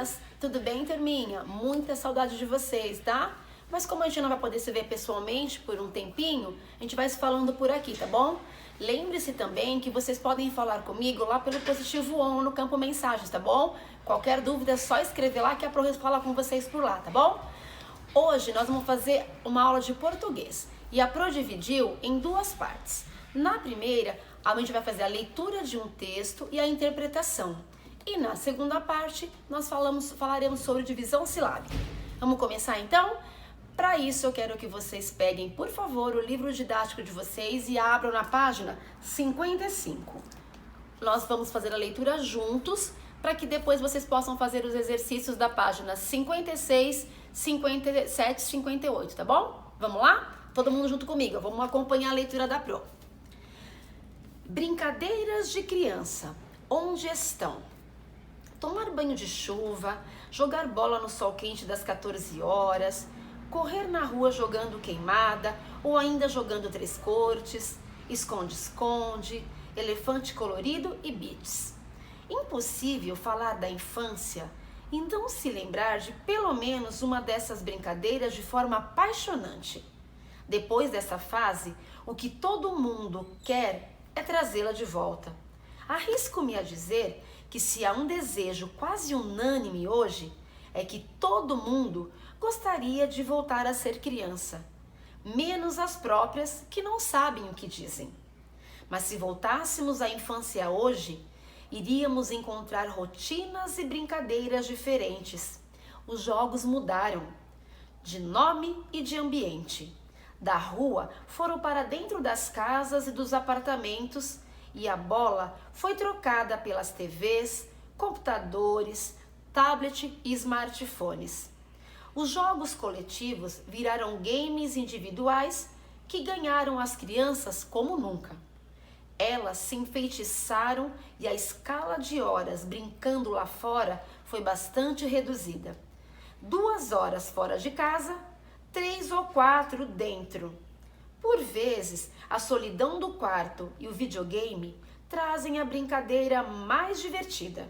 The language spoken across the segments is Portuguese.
meninas! Tudo bem, turminha? Muita saudade de vocês, tá? Mas como a gente não vai poder se ver pessoalmente por um tempinho, a gente vai se falando por aqui, tá bom? Lembre-se também que vocês podem falar comigo lá pelo positivo ON no campo mensagens, tá bom? Qualquer dúvida é só escrever lá que a Pro fala com vocês por lá, tá bom? Hoje nós vamos fazer uma aula de português e a Pro dividiu em duas partes. Na primeira, a gente vai fazer a leitura de um texto e a interpretação. E na segunda parte, nós falaremos sobre divisão silábica. Vamos começar então? Para isso, eu quero que vocês peguem, por favor, o livro didático de vocês e abram na página 55. Nós vamos fazer a leitura juntos, para que depois vocês possam fazer os exercícios da página 56, 57 e 58, tá bom? Vamos lá? Todo mundo junto comigo, vamos acompanhar a leitura da Pro. Brincadeiras de criança, onde estão? Tomar banho de chuva, jogar bola no sol quente das 14 horas, correr na rua jogando queimada ou ainda jogando três cortes, esconde-esconde, elefante colorido e bits. Impossível falar da infância e não se lembrar de pelo menos uma dessas brincadeiras de forma apaixonante. Depois dessa fase, o que todo mundo quer é trazê-la de volta. Arrisco-me a dizer que se há um desejo quase unânime hoje, é que todo mundo gostaria de voltar a ser criança, menos as próprias que não sabem o que dizem. Mas se voltássemos à infância hoje, iríamos encontrar rotinas e brincadeiras diferentes. Os jogos mudaram de nome e de ambiente. Da rua foram para dentro das casas e dos apartamentos e a bola foi trocada pelas TVs, computadores, tablet e smartphones. Os jogos coletivos viraram games individuais que ganharam as crianças como nunca. Elas se enfeitiçaram e a escala de horas brincando lá fora foi bastante reduzida. 2 horas fora de casa, 3 ou 4 dentro. Por vezes, a solidão do quarto e o videogame trazem a brincadeira mais divertida.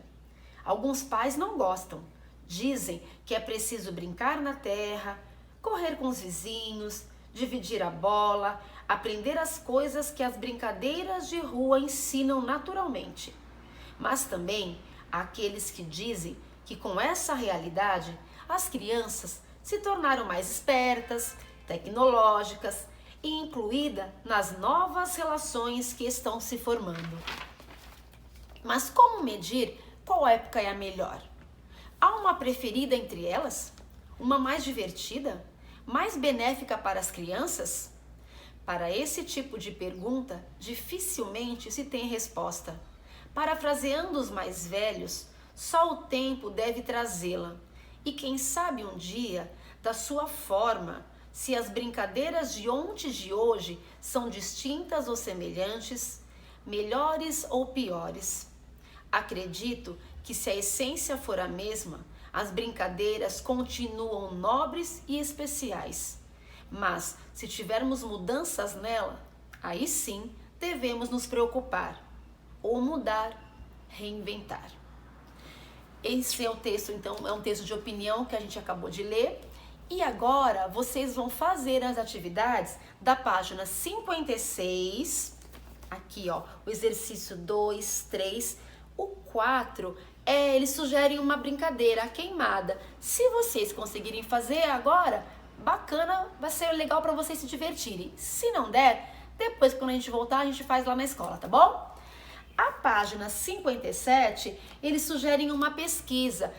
Alguns pais não gostam. Dizem que é preciso brincar na terra, correr com os vizinhos, dividir a bola, aprender as coisas que as brincadeiras de rua ensinam naturalmente. Mas também há aqueles que dizem que com essa realidade as crianças se tornaram mais espertas, tecnológicas e incluídas nas novas relações que estão se formando. Mas como medir qual época é a melhor? Há uma preferida entre elas? Uma mais divertida? Mais benéfica para as crianças? Para esse tipo de pergunta, dificilmente se tem resposta. Parafraseando os mais velhos, só o tempo deve trazê-la. E quem sabe um dia, da sua forma, se as brincadeiras de ontem e de hoje são distintas ou semelhantes, melhores ou piores. Acredito que se a essência for a mesma, as brincadeiras continuam nobres e especiais. Mas se tivermos mudanças nela, aí sim devemos nos preocupar, ou mudar, reinventar. Esse é o texto, então, é um texto de opinião que a gente acabou de ler. E agora vocês vão fazer as atividades da página 56, aqui ó, o exercício 2, 3, o 4, eles sugerem uma brincadeira, a queimada. Se vocês conseguirem fazer agora, bacana, vai ser legal para vocês se divertirem. Se não der, depois quando a gente voltar, a gente faz lá na escola, tá bom? A página 57, eles sugerem uma pesquisa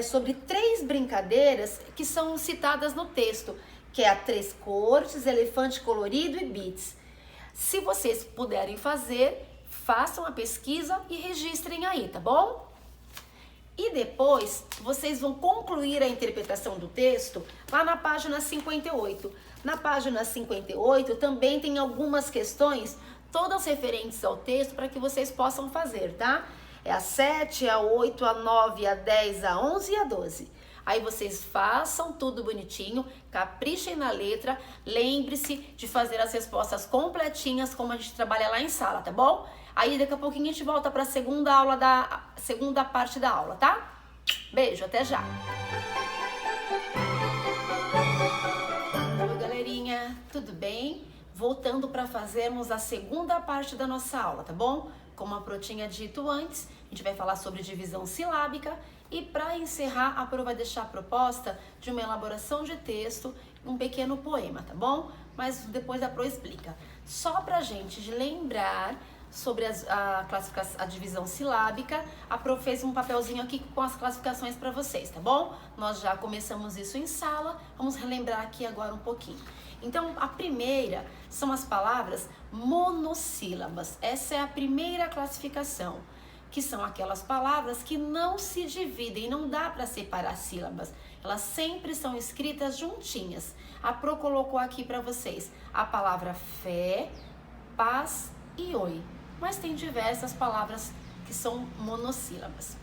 sobre 3 brincadeiras que são citadas no texto, que é a três cortes, elefante colorido e bits. Se vocês puderem fazer, façam a pesquisa e registrem aí, tá bom? E depois, vocês vão concluir a interpretação do texto lá na página 58. Na página 58 também tem algumas questões, todas referentes ao texto, para que vocês possam fazer, tá? É a 7, a 8, a 9, a 10, a 11 e a 12. Aí vocês façam tudo bonitinho, caprichem na letra, lembre-se de fazer as respostas completinhas, como a gente trabalha lá em sala, tá bom? Aí daqui a pouquinho a gente volta para a segunda parte da aula, tá? Beijo, até já! Oi, galerinha, tudo bem? Voltando para fazermos a segunda parte da nossa aula, tá bom? Como a Pro tinha dito antes, a gente vai falar sobre divisão silábica e para encerrar, a Pro vai deixar a proposta de uma elaboração de texto, um pequeno poema, tá bom? Mas depois a Pro explica. Só pra gente lembrar sobre a divisão silábica, a Pro fez um papelzinho aqui com as classificações para vocês, tá bom? Nós já começamos isso em sala, vamos relembrar aqui agora um pouquinho. Então, a primeira são as palavras monossílabas. Essa é a primeira classificação, que são aquelas palavras que não se dividem, não dá para separar sílabas. Elas sempre são escritas juntinhas. A Pro colocou aqui para vocês a palavra fé, paz e oi. Mas tem diversas palavras que são monossílabas.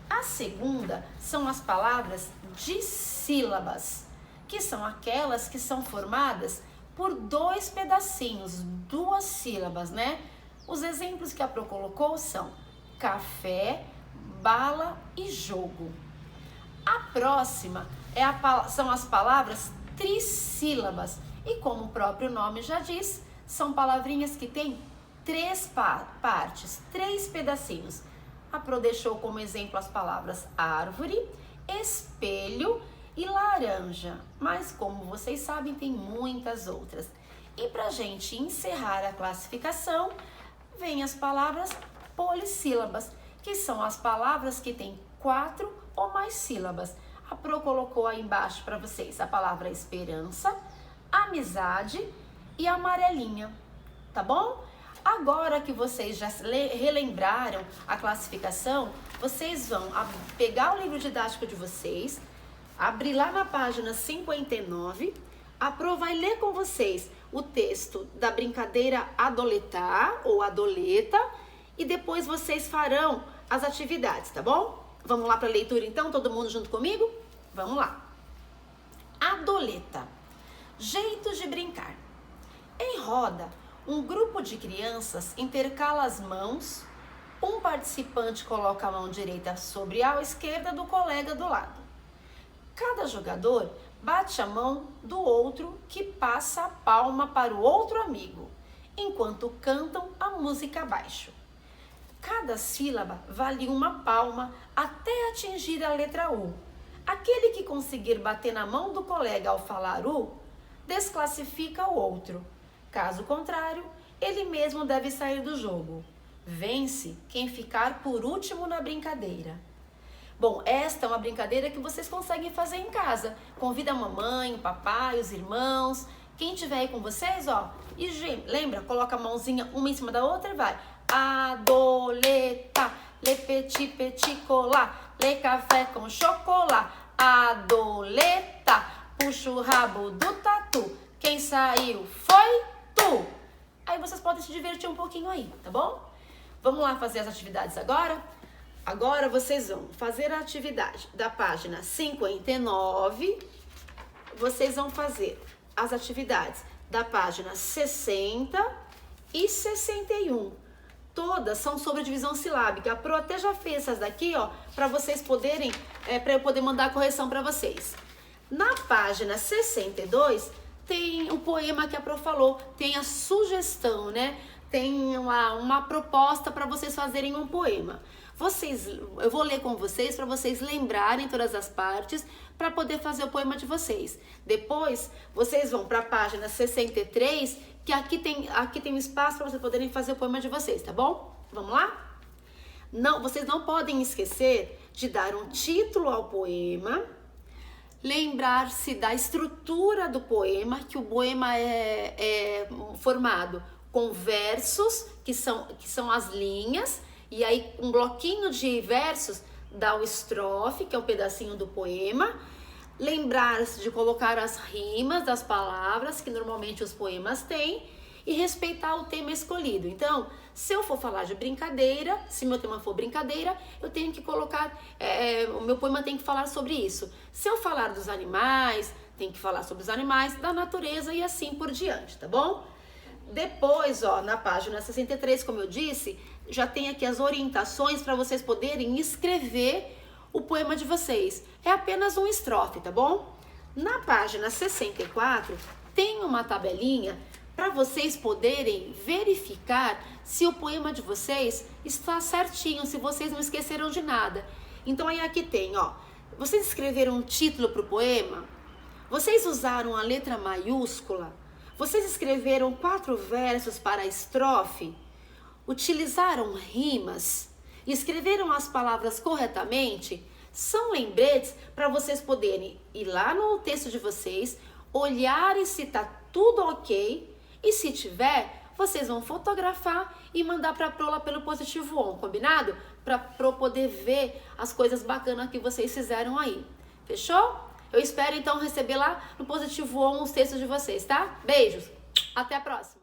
A segunda são as palavras dissílabas, que são aquelas que são formadas por dois pedacinhos, duas sílabas, né? Os exemplos que a Pro colocou são café, bala e jogo. A próxima são as palavras trissílabas e, como o próprio nome já diz, são palavrinhas que têm três partes, três pedacinhos. A Pro deixou como exemplo as palavras árvore, espelho e laranja, mas como vocês sabem, tem muitas outras. E para a gente encerrar a classificação, vem as palavras polissílabas, que são as palavras que têm 4 ou mais sílabas. A Pro colocou aí embaixo para vocês a palavra esperança, amizade e amarelinha, tá bom? Agora que vocês já relembraram a classificação, vocês vão pegar o livro didático de vocês, abrir lá na página 59, a Pro vai ler com vocês o texto da brincadeira adoletar ou adoleta e depois vocês farão as atividades, tá bom? Vamos lá para a leitura então, todo mundo junto comigo? Vamos lá. Adoleta. Jeitos de brincar. Em roda, um grupo de crianças intercala as mãos, um participante coloca a mão direita sobre a esquerda do colega do lado. Cada jogador bate a mão do outro que passa a palma para o outro amigo, enquanto cantam a música abaixo. Cada sílaba vale uma palma até atingir a letra U. Aquele que conseguir bater na mão do colega ao falar U, desclassifica o outro. Caso contrário, ele mesmo deve sair do jogo. Vence quem ficar por último na brincadeira. Bom, esta é uma brincadeira que vocês conseguem fazer em casa. Convida a mamãe, o papai, os irmãos, quem tiver aí com vocês, ó. E lembra, coloca a mãozinha uma em cima da outra e vai. Adoleta, le petit petit colar, le café com chocolate. Adoleta, puxa o rabo do tatu, quem saiu foi tu. Aí vocês podem se divertir um pouquinho aí, tá bom? Vamos lá fazer as atividades agora? Agora vocês vão fazer a atividade da página 59, vocês vão fazer as atividades da página 60 e 61. Todas são sobre divisão silábica. A Pro até já fez essas daqui, ó, para vocês poderem, para eu poder mandar a correção para vocês. Na página 62 tem o poema que a Pro falou, tem a sugestão, né? Tem uma proposta para vocês fazerem um poema. Eu vou ler com vocês para vocês lembrarem todas as partes para poder fazer o poema de vocês. Depois, vocês vão para a página 63, que aqui tem um espaço para vocês poderem fazer o poema de vocês, tá bom? Vamos lá? Não, vocês não podem esquecer de dar um título ao poema, lembrar-se da estrutura do poema, que o poema é formado com versos, que são as linhas, e aí um bloquinho de versos dá o estrofe, que é um pedacinho do poema. Lembrar-se de colocar as rimas das palavras, que normalmente os poemas têm, e respeitar o tema escolhido. Então, se eu for falar de brincadeira, se meu tema for brincadeira, eu tenho que colocar, o meu poema tem que falar sobre isso. Se eu falar dos animais, tem que falar sobre os animais, da natureza e assim por diante, tá bom? Depois, ó, na página 63, como eu disse, já tem aqui as orientações para vocês poderem escrever o poema de vocês. É apenas um estrofe, tá bom? Na página 64 tem uma tabelinha para vocês poderem verificar se o poema de vocês está certinho, se vocês não esqueceram de nada. Então aí aqui tem, ó, vocês escreveram um título para o poema? Vocês usaram a letra maiúscula? Vocês escreveram 4 versos para a estrofe? Utilizaram rimas? Escreveram as palavras corretamente? São lembretes para vocês poderem ir lá no texto de vocês, olhar e se tá tudo ok, e se tiver, vocês vão fotografar e mandar para a Prola pelo Positivo On, combinado? Para eu poder ver as coisas bacanas que vocês fizeram aí. Fechou? Eu espero então receber lá no Positivo On os textos de vocês, tá? Beijos! Até a próxima!